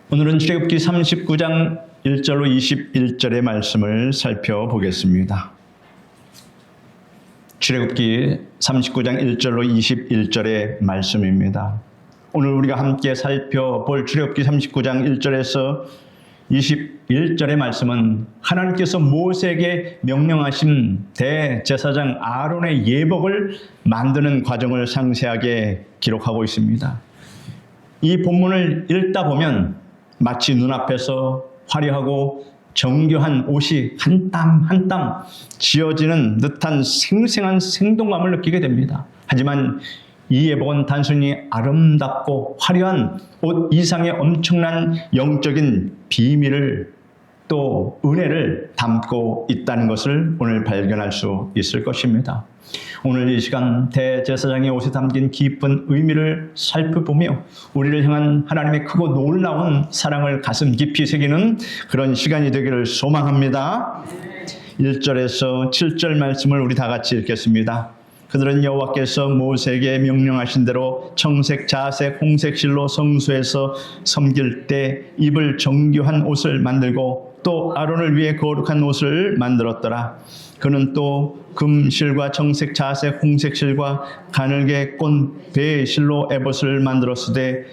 오늘은 출애굽기 39장 1절로 21절의 말씀을 살펴보겠습니다. 출애굽기 39장 1절로 21절의 말씀입니다. 오늘 우리가 함께 살펴볼 출애굽기 39장 1절에서 21절의 말씀은 하나님께서 모세에게 명령하신 대제사장 아론의 예복을 만드는 과정을 상세하게 기록하고 있습니다. 이 본문을 읽다 보면 마치 눈앞에서 화려하고 정교한 옷이 한 땀 한 땀 지어지는 듯한 생생한 생동감을 느끼게 됩니다. 하지만 이 예복은 단순히 아름답고 화려한 옷 이상의 엄청난 영적인 비밀을 또 은혜를 담고 있다는 것을 오늘 발견할 수 있을 것입니다. 오늘 이 시간 대제사장의 옷에 담긴 깊은 의미를 살펴보며 우리를 향한 하나님의 크고 놀라운 사랑을 가슴 깊이 새기는 그런 시간이 되기를 소망합니다. 1절에서 7절 말씀을 우리 다 같이 읽겠습니다. 그들은 여호와께서 모세에게 명령하신 대로 청색, 자색, 홍색 실로 성소에서 섬길 때 입을 정교한 옷을 만들고 또 아론을 위해 거룩한 옷을 만들었더라. 그는 또 금실과 청색, 자색, 홍색 실과 가늘게 꼰 배실로 에봇을 만들었으되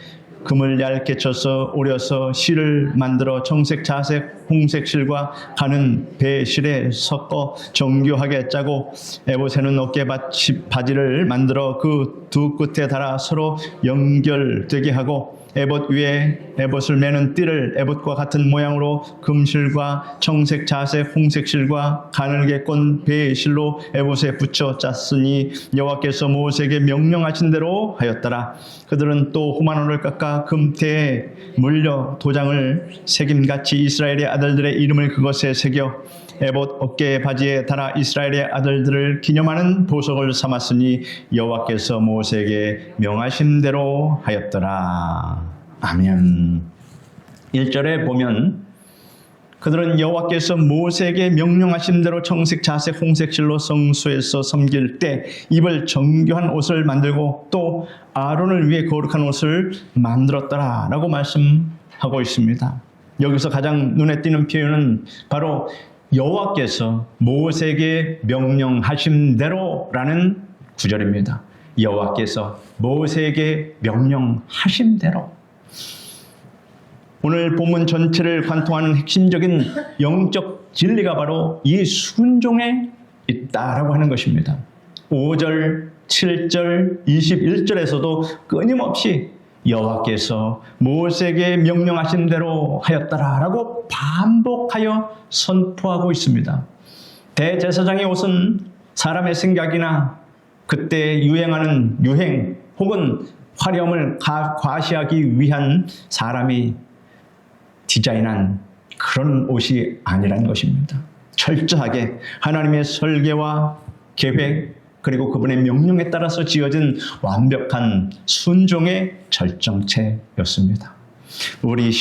금을 얇게 쳐서 오려서 실을 만들어 청색, 자색, 홍색 실과 가는 배실에 섞어 정교하게 짜고 에봇에는 어깨 바지를 만들어 그 두 끝에 달아 서로 연결되게 하고 에봇 위에 에봇을 매는 띠를 에봇과 같은 모양으로 금실과 청색, 자색, 홍색 실과 가늘게 꼰 배실로 에봇에 붙여 짰으니 여호와께서 모세에게 명령하신 대로 하였더라. 그들은 또 호마노를 깎아 금태에 물려 도장을 새김같이 이스라엘의 아들들의 이름을 그것에 새겨 에봇 어깨 바지에 달아 이스라엘의 아들들을 기념하는 보석을 삼았으니 여호와께서 모세에게 명하신 대로 하였더라. 아멘. 1절에 보면 그들은 여호와께서 모세에게 명령하신 대로 청색, 자색, 홍색 실로 성소에서 섬길 때 입을 정교한 옷을 만들고 또 아론을 위해 거룩한 옷을 만들었더라 라고 말씀하고 있습니다. 여기서 가장 눈에 띄는 표현은 바로 여호와께서 모세에게 명령하신 대로라는 구절입니다. 여호와께서 모세에게 명령하신 대로. 오늘 본문 전체를 관통하는 핵심적인 영적 진리가 바로 이 순종에 있다라고 하는 것입니다. 5절, 7절, 21절에서도 끊임없이 여호와께서 모세에게 명령하신 대로 하였다라고 반복하여 선포하고 있습니다. 대제사장의 옷은 사람의 생각이나 그때 유행하는 유행 혹은 화려함을 과시하기 위한 사람이 디자인한 그런 옷이 아니라는 것입니다. 철저하게 하나님의 설계와 계획 그리고 그분의 명령에 따라서 지어진 완벽한 순종의 절정체였습니다. 우리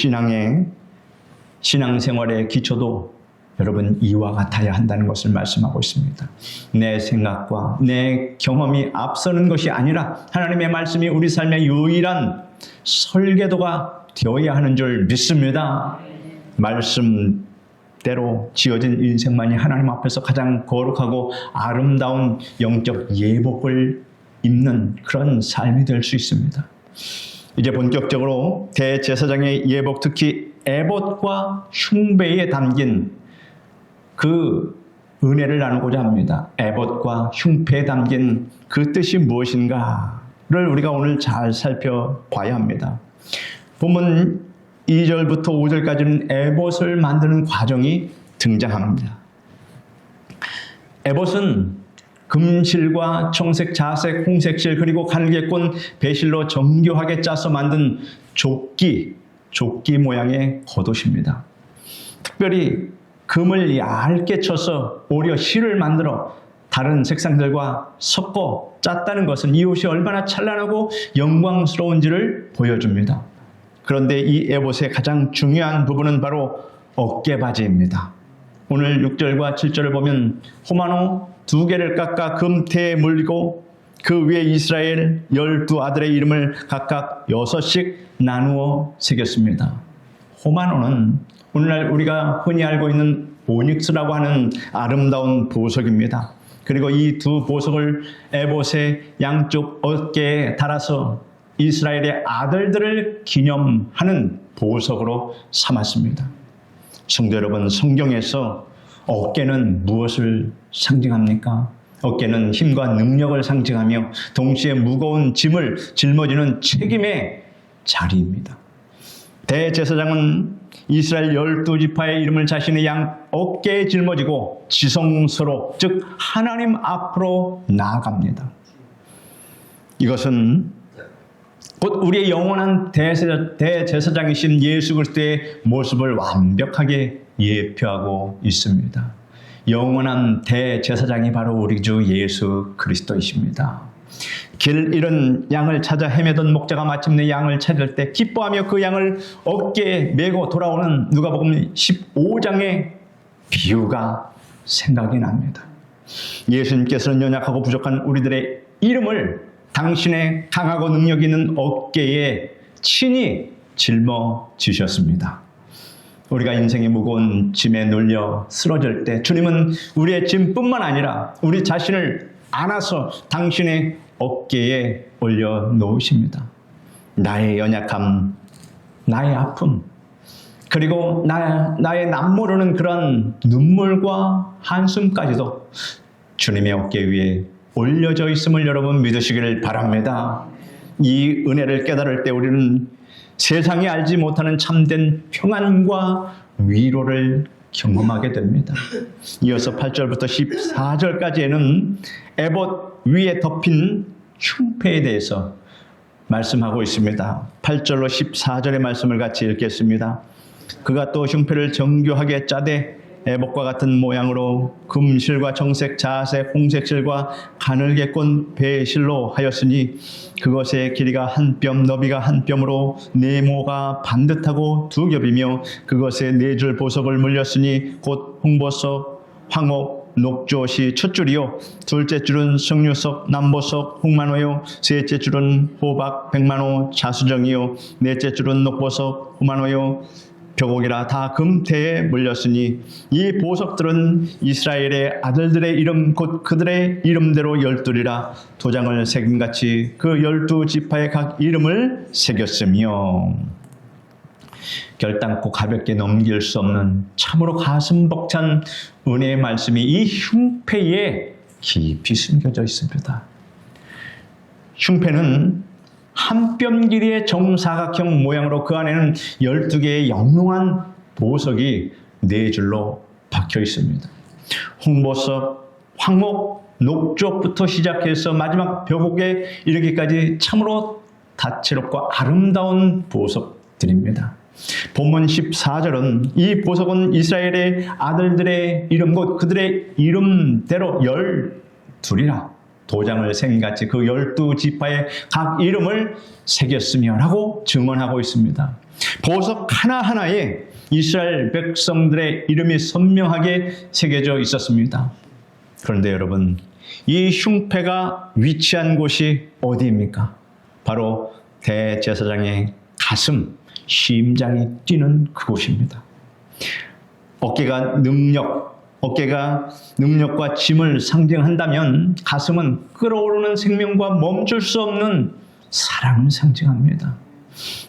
신앙생활의 기초도 여러분 이와 같아야 한다는 것을 말씀하고 있습니다. 내 생각과 내 경험이 앞서는 것이 아니라 하나님의 말씀이 우리 삶의 유일한 설계도가 되어야 하는 줄 믿습니다. 말씀대로 지어진 인생만이 하나님 앞에서 가장 거룩하고 아름다운 영적 예복을 입는 그런 삶이 될 수 있습니다. 이제 본격적으로 대제사장의 예복, 특히 에봇과 흉배에 담긴 그 은혜를 나누고자 합니다. 에봇과 흉배에 담긴 그 뜻이 무엇인가를 우리가 오늘 잘 살펴봐야 합니다. 본문 2절부터 5절까지는 에봇을 만드는 과정이 등장합니다. 에봇은 금실과 청색, 자색, 홍색실 그리고 가늘게 꼰 배실로 정교하게 짜서 만든 조끼 모양의 겉옷입니다. 특별히 금을 얇게 쳐서 오려 실을 만들어 다른 색상들과 섞어 짰다는 것은 이 옷이 얼마나 찬란하고 영광스러운지를 보여줍니다. 그런데 이 에봇의 가장 중요한 부분은 바로 어깨바지입니다. 오늘 6절과 7절을 보면 호마노 2개를 깎아 금태에 물리고 그 위에 이스라엘 12 아들의 이름을 각각 6씩 나누어 새겼습니다. 호마노는 오늘날 우리가 흔히 알고 있는 오닉스라고 하는 아름다운 보석입니다. 그리고 이 두 보석을 에봇의 양쪽 어깨에 달아서 이스라엘의 아들들을 기념하는 보석으로 삼았습니다. 성도 여러분, 성경에서 어깨는 무엇을 상징합니까? 어깨는 힘과 능력을 상징하며 동시에 무거운 짐을 짊어지는 책임의 자리입니다. 대제사장은 이스라엘 12지파의 이름을 자신의 양 어깨에 짊어지고 지성소로, 즉 하나님 앞으로 나아갑니다. 이것은 곧 우리의 영원한 대제사장이신 예수 그리스도의 모습을 완벽하게 예표하고 있습니다. 영원한 대제사장이 바로 우리 주 예수 그리스도이십니다. 길 잃은 양을 찾아 헤매던 목자가 마침내 양을 찾을 때 기뻐하며 그 양을 어깨에 메고 돌아오는 누가복음 15장의 비유가 생각이 납니다. 예수님께서는 연약하고 부족한 우리들의 이름을 당신의 강하고 능력 있는 어깨에 친히 짊어지셨습니다. 우리가 인생의 무거운 짐에 눌려 쓰러질 때 주님은 우리의 짐뿐만 아니라 우리 자신을 안아서 당신의 어깨에 올려놓으십니다. 나의 연약함, 나의 아픔, 그리고 나의 남모르는 그런 눈물과 한숨까지도 주님의 어깨 위에 올려져 있음을 여러분 믿으시기를 바랍니다. 이 은혜를 깨달을 때 우리는 세상이 알지 못하는 참된 평안과 위로를 경험하게 됩니다. 이어서 8절부터 14절까지에는 에봇 위에 덮인 흉패에 대해서 말씀하고 있습니다. 8절로 14절의 말씀을 같이 읽겠습니다. 그가 또 흉패를 정교하게 짜되 에봇과 같은 모양으로 금실과 정색, 자색, 홍색실과 가늘게 꼰 배실로 하였으니 그것의 길이가 한 뼘, 너비가 한 뼘으로 네모가 반듯하고 두 겹이며 그것에 네 줄 보석을 물렸으니 곧 홍보석, 황옥, 녹조시 첫 줄이요, 둘째 줄은 석류석, 남보석, 홍만호요, 셋째 줄은 호박, 백만호, 자수정이요, 넷째 줄은 녹보석, 호만호요, 벼곡이라 다 금태에 물렸으니 이 보석들은 이스라엘의 아들들의 이름 곧 그들의 이름대로 12이라 도장을 새김같이 그 12지파의 각 이름을 새겼으며 결단코 가볍게 넘길 수 없는 참으로 가슴 벅찬 은혜의 말씀이 이 흉패에 깊이 숨겨져 있습니다. 흉패는 한 뼘 길이의 정사각형 모양으로 그 안에는 12개의 영롱한 보석이 4줄로 박혀 있습니다. 홍보석, 황목, 녹조부터 시작해서 마지막 벼곡에 이르기까지 참으로 다채롭고 아름다운 보석들입니다. 본문 14절은 이 보석은 이스라엘의 아들들의 이름 곧 그들의 이름대로 12이라 도장을 새김같이 그 12지파의 각 이름을 새겼으며 라고 증언하고 있습니다. 보석 하나하나에 이스라엘 백성들의 이름이 선명하게 새겨져 있었습니다. 그런데 여러분, 이 흉패가 위치한 곳이 어디입니까? 바로 대제사장의 가슴, 심장이 뛰는 그곳입니다. 어깨가 능력과 짐을 상징한다면 가슴은 끓어오르는 생명과 멈출 수 없는 사랑을 상징합니다.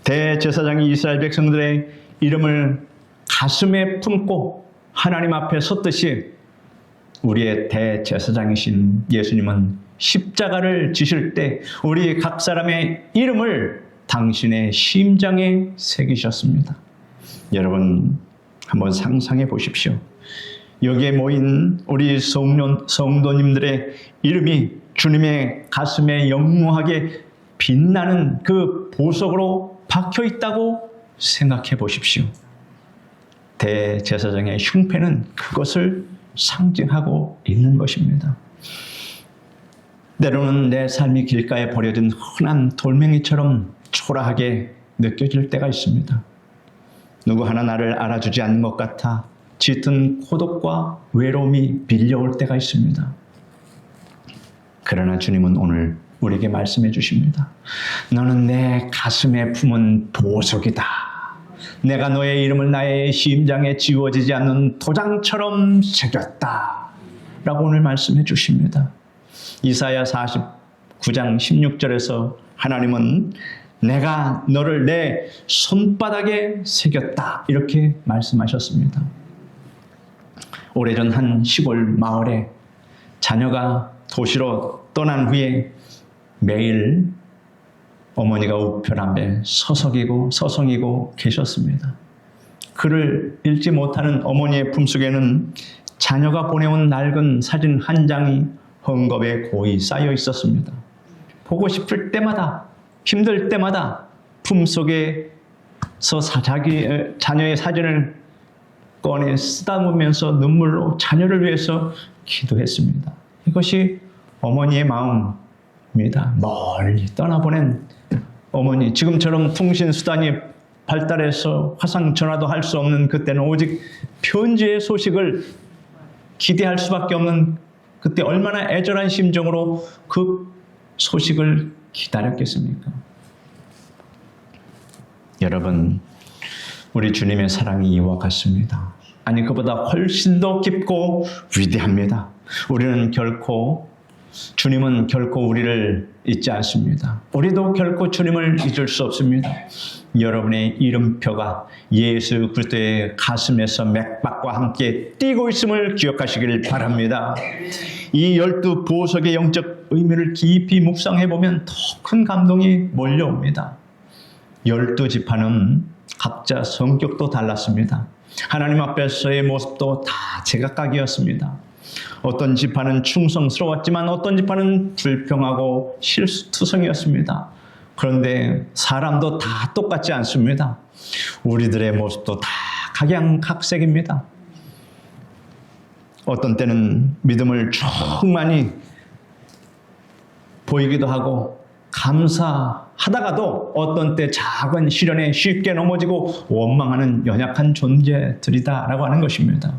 대제사장이 이스라엘 백성들의 이름을 가슴에 품고 하나님 앞에 섰듯이 우리의 대제사장이신 예수님은 십자가를 지실 때 우리 각 사람의 이름을 당신의 심장에 새기셨습니다. 여러분 한번 상상해 보십시오. 여기에 모인 우리 성도님들의 이름이 주님의 가슴에 영롱하게 빛나는 그 보석으로 박혀 있다고 생각해 보십시오. 대제사장의 흉패는 그것을 상징하고 있는 것입니다. 때로는 내 삶이 길가에 버려진 흔한 돌멩이처럼 초라하게 느껴질 때가 있습니다. 누구 하나 나를 알아주지 않는 것 같아 짙은 고독과 외로움이 밀려올 때가 있습니다. 그러나 주님은 오늘 우리에게 말씀해 주십니다. 너는 내 가슴에 품은 보석이다. 내가 너의 이름을 나의 심장에 지워지지 않는 도장처럼 새겼다 라고 오늘 말씀해 주십니다. 이사야 49장 16절에서 하나님은 내가 너를 내 손바닥에 새겼다 이렇게 말씀하셨습니다. 오래전 한 시골 마을에 자녀가 도시로 떠난 후에 매일 어머니가 우편함에 서성이고 계셨습니다. 글을 읽지 못하는 어머니의 품속에는 자녀가 보내온 낡은 사진 한 장이 헝겊에 고이 쌓여 있었습니다. 보고 싶을 때마다, 힘들 때마다 품속에서 자기 자녀의 사진을 꺼내 쓰다보면서 눈물로 자녀를 위해서 기도했습니다. 이것이 어머니의 마음입니다. 멀리 떠나보낸 어머니, 지금처럼 통신수단이 발달해서 화상 전화도 할 수 없는 그때는 오직 편지의 소식을 기대할 수밖에 없는 그때 얼마나 애절한 심정으로 그 소식을 기다렸겠습니까? 여러분, 우리 주님의 사랑이 이와 같습니다. 아니, 그보다 훨씬 더 깊고 위대합니다. 주님은 결코 우리를 잊지 않습니다. 우리도 결코 주님을 잊을 수 없습니다. 여러분의 이름표가 예수 그리스도의 가슴에서 맥박과 함께 뛰고 있음을 기억하시길 바랍니다. 이 12 보석의 영적 의미를 깊이 묵상해보면 더 큰 감동이 몰려옵니다. 12지파는 각자 성격도 달랐습니다. 하나님 앞에서의 모습도 다 제각각이었습니다. 어떤 지파는 충성스러웠지만 어떤 지파는 불평하고 실수투성이었습니다. 그런데 사람도 다 똑같지 않습니다. 우리들의 모습도 다 각양각색입니다. 어떤 때는 믿음을 충만히 보이기도 하고 감사하다가도 어떤 때 작은 시련에 쉽게 넘어지고 원망하는 연약한 존재들이다라고 하는 것입니다.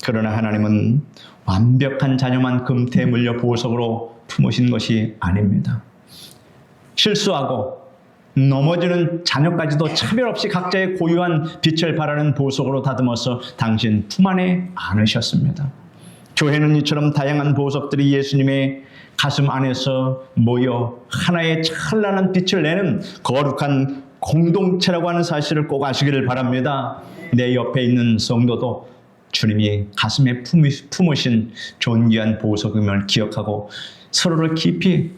그러나 하나님은 완벽한 자녀만 금태에 물려 보석으로 품으신 것이 아닙니다. 실수하고 넘어지는 자녀까지도 차별 없이 각자의 고유한 빛을 발하는 보석으로 다듬어서 당신 품 안에 안으셨습니다. 교회는 이처럼 다양한 보석들이 예수님의 가슴 안에서 모여 하나의 찬란한 빛을 내는 거룩한 공동체라고 하는 사실을 꼭 아시기를 바랍니다. 내 옆에 있는 성도도 주님이 가슴에 품으신 존귀한 보석임을 기억하고 서로를 깊이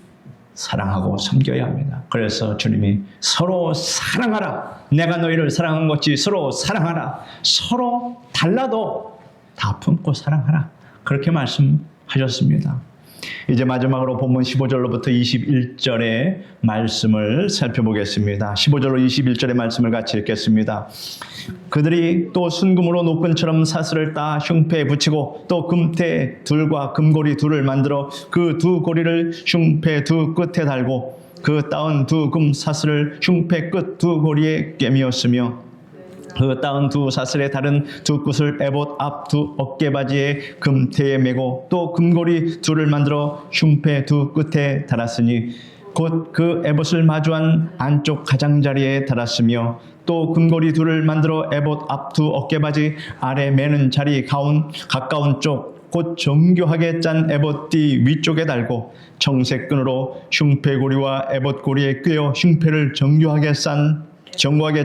사랑하고 섬겨야 합니다. 그래서 주님이 서로 사랑하라. 내가 너희를 사랑한 것이 서로 사랑하라. 서로 달라도 다 품고 사랑하라. 그렇게 말씀하셨습니다. 이제 마지막으로 본문 15절로부터 21절의 말씀을 살펴보겠습니다. 15절로 21절의 말씀을 같이 읽겠습니다. 그들이 또 순금으로 노끈처럼 사슬을 따 흉패에 붙이고 또 금태 둘과 금고리 둘을 만들어 그 두 고리를 흉패 두 끝에 달고 그 따은 두 금 사슬을 흉패 끝 두 고리에 꿰매었으며 그 따은 두 사슬에 다른 두 끝을 에봇 앞 두 어깨바지에 금태에 메고 또 금고리 둘을 만들어 흉패 두 끝에 달았으니 곧 그 에봇을 마주한 안쪽 가장자리에 달았으며 또 금고리 둘을 만들어 에봇 앞 두 어깨바지 아래 매는 자리 가까운 쪽 곧 정교하게 짠 에봇띠 위쪽에 달고 청색끈으로 흉패고리와 에봇고리에 꿰어 흉패를 정교하게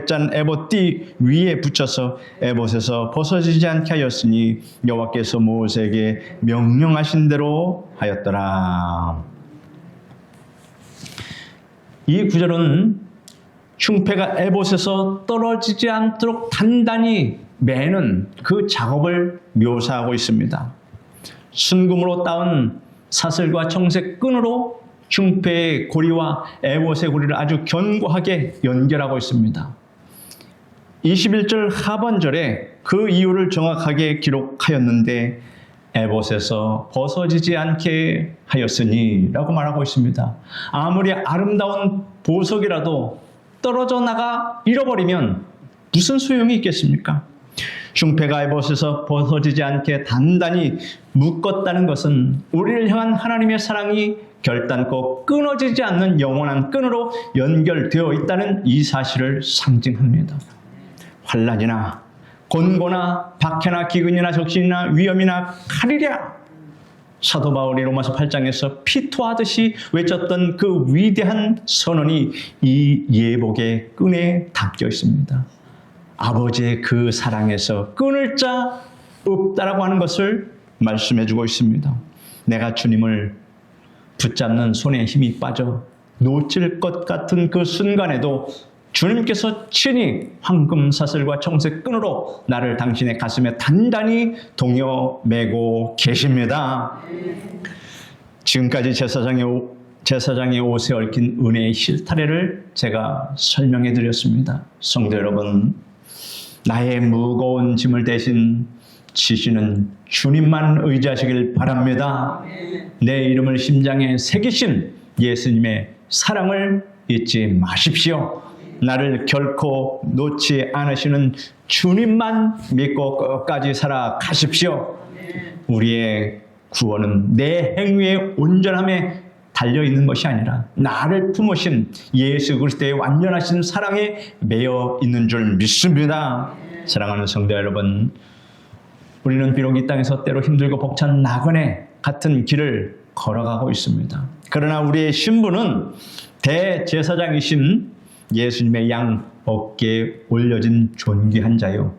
짠 에봇띠 위에 붙여서 에봇에서 벗어지지 않게 하였으니 여호와께서 모세에게 명령하신 대로 하였더라. 이 구절은 흉패가 에봇에서 떨어지지 않도록 단단히 매는 그 작업을 묘사하고 있습니다. 순금으로 따은 사슬과 청색 끈으로 흉패의 고리와 에봇의 고리를 아주 견고하게 연결하고 있습니다. 21절 하반절에 그 이유를 정확하게 기록하였는데 에봇에서 벗어지지 않게 하였으니 라고 말하고 있습니다. 아무리 아름다운 보석이라도 떨어져 나가 잃어버리면 무슨 소용이 있겠습니까? 흉패가 에봇에서 벗어지지 않게 단단히 묶었다는 것은 우리를 향한 하나님의 사랑이 결단코 끊어지지 않는 영원한 끈으로 연결되어 있다는 이 사실을 상징합니다. 환난이나 곤고나 박해나 기근이나 적신이나 위험이나 칼이랴. 사도 바울이 로마서 8장에서 피토하듯이 외쳤던 그 위대한 선언이 이 예복의 끈에 담겨 있습니다. 아버지의 그 사랑에서 끊을 자 없다라고 하는 것을 말씀해 주고 있습니다. 내가 주님을 붙잡는 손에 힘이 빠져 놓칠 것 같은 그 순간에도 주님께서 친히 황금 사슬과 청색 끈으로 나를 당신의 가슴에 단단히 동여 매고 계십니다. 지금까지 제사장의 옷에 얽힌 은혜의 실타래를 제가 설명해 드렸습니다. 성도 여러분, 나의 무거운 짐을 대신 지시는 주님만 의지하시길 바랍니다. 내 이름을 심장에 새기신 예수님의 사랑을 잊지 마십시오. 나를 결코 놓지 않으시는 주님만 믿고 끝까지 살아가십시오. 우리의 구원은 내 행위의 온전함에 달려있는 것이 아니라 나를 품으신 예수 그리스도의 완전하신 사랑에 매여 있는 줄 믿습니다. 사랑하는 성도 여러분, 우리는 비록 이 땅에서 때로 힘들고 벅찬 나그네 같은 길을 걸어가고 있습니다. 그러나 우리의 신분은 대제사장이신 예수님의 양 어깨에 올려진 존귀한 자요,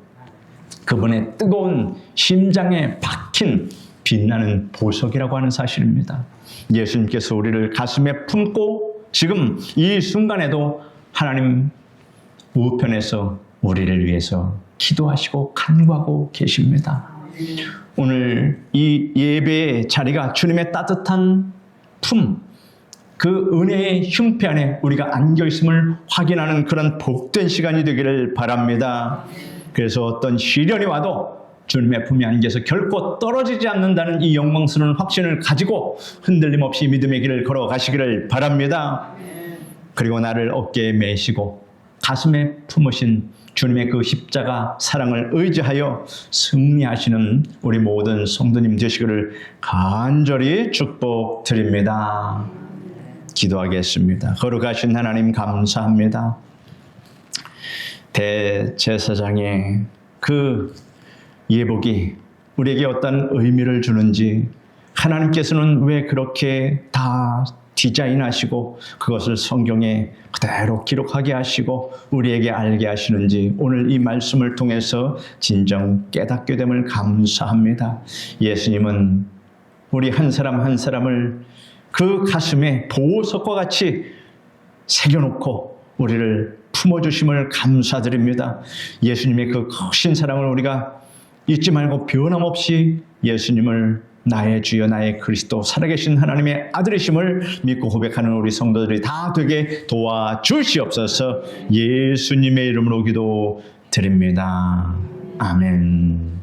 그분의 뜨거운 심장에 박힌 빛나는 보석이라고 하는 사실입니다. 예수님께서 우리를 가슴에 품고 지금 이 순간에도 하나님 우편에서 우리를 위해서 기도하시고 간구하고 계십니다. 오늘 이 예배의 자리가 주님의 따뜻한 품, 그 은혜의 흉패 안에 우리가 안겨있음을 확인하는 그런 복된 시간이 되기를 바랍니다. 그래서 어떤 시련이 와도 주님의 품에 안겨서 결코 떨어지지 않는다는 이 영광스러운 확신을 가지고 흔들림 없이 믿음의 길을 걸어가시기를 바랍니다. 그리고 나를 어깨에 메시고 가슴에 품으신 주님의 그 십자가 사랑을 의지하여 승리하시는 우리 모든 성도님 되시기를 간절히 축복드립니다. 기도하겠습니다. 거룩하신 하나님 감사합니다. 대제사장의 그 예복이 우리에게 어떤 의미를 주는지, 하나님께서는 왜 그렇게 다 디자인하시고 그것을 성경에 그대로 기록하게 하시고 우리에게 알게 하시는지 오늘 이 말씀을 통해서 진정 깨닫게 됨을 감사합니다. 예수님은 우리 한 사람 한 사람을 그 가슴에 보석과 같이 새겨놓고 우리를 품어주심을 감사드립니다. 예수님의 그 크신 사랑을 우리가 잊지 말고 변함없이 예수님을 나의 주여 나의 그리스도 살아계신 하나님의 아들이심을 믿고 고백하는 우리 성도들이 다 되게 도와주시옵소서. 예수님의 이름으로 기도드립니다. 아멘.